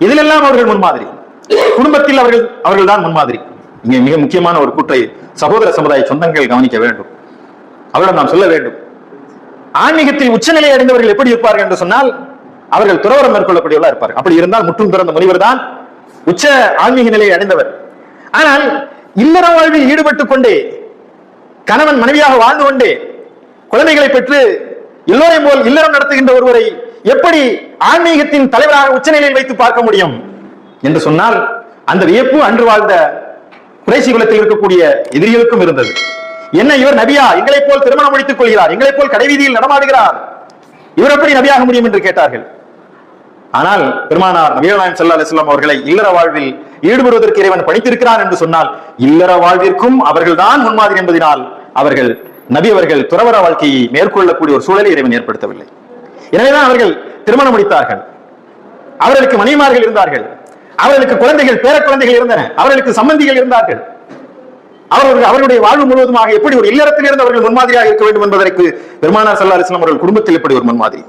இதிலெல்லாம் அவர்கள் முன்மாதிரி. குடும்பத்தில் அவர்கள் தான் முன்மாதிரி. இங்கே மிக முக்கியமான ஒரு கூற்றை சகோதர சமுதாய சொந்தங்கள் கவனிக்க வேண்டும். அவரிடம் நாம் சொல்ல வேண்டும், ஆன்மீகத்தில் உச்சநிலை அடைந்தவர்கள் எப்படி இருப்பார்கள் என்று சொன்னால் அவர்கள் துறவரம் மேற்கொள்ளக்கூடியவர்களா இருப்பார்கள். அப்படி இருந்தால் முற்றும் பிறந்த முனிவர் தான் உச்ச ஆன்மீக நிலையை அடைந்தவர். ஆனால் இல்லற வாழ்வில் ஈடுபட்டுக் கொண்டே, கணவன் மனைவியாக வாழ்ந்து கொண்டே, குழந்தைகளை பெற்று எல்லோரையும் போல் இல்லறம் நடத்துகின்ற ஒருவரை எப்படி ஆன்மீகத்தின் தலைவராக உச்சநிலையில் வைத்து பார்க்க முடியும் என்று சொன்னால் அந்த வியப்பு அன்று வாழ்ந்த குறைசி குலத்தில் இருக்கக்கூடிய எதிரிகளுக்கும் இருந்தது. என்ன, இவர் நபியா? எங்களை போல் திருமணம் முடித்துக் கொள்கிறார், எங்களை போல் கடைவீதியில் நடமாடுகிறார், இவர் எப்படி நபியாக முடியும் என்று கேட்டார்கள். ஆனால் பெருமானார் நபிகள் நாயகம் ஸல்லல்லாஹு அலைஹி வஸல்லம் அவர்களை இல்லற வாழ்வில் ஈடுபடுவதற்கு இறைவன் பணித்திருக்கிறார் என்று சொன்னால் இல்லற வாழ்விற்கும் அவர்கள்தான் முன்மாதிரி என்பதனால் அவர்கள் நபி அவர்கள் துறவற வாழ்க்கையை மேற்கொள்ளக்கூடிய ஒரு சூழலை இறைவன் ஏற்படுத்தவில்லை. எனவேதான் அவர்கள் திருமணம் முடித்தார்கள், அவர்களுக்கு மனைவிமார்கள் இருந்தார்கள், அவர்களுக்கு குழந்தைகள் பேர குழந்தைகள் இருந்தன, அவர்களுக்கு சம்பந்திகள் இருந்தார்கள். அவர்களுடைய வாழ்வு முழுவதுமாக எப்படி ஒரு இல்லறத்தில் இருந்து அவர்கள் முன்மாதிரியாக இருக்க வேண்டும் என்பதற்கு பெருமானார் ஸல்லல்லாஹு அலைஹி வஸல்லம் அவர்கள் குடும்பத்தில் எப்படி ஒரு முன்மாதிரி.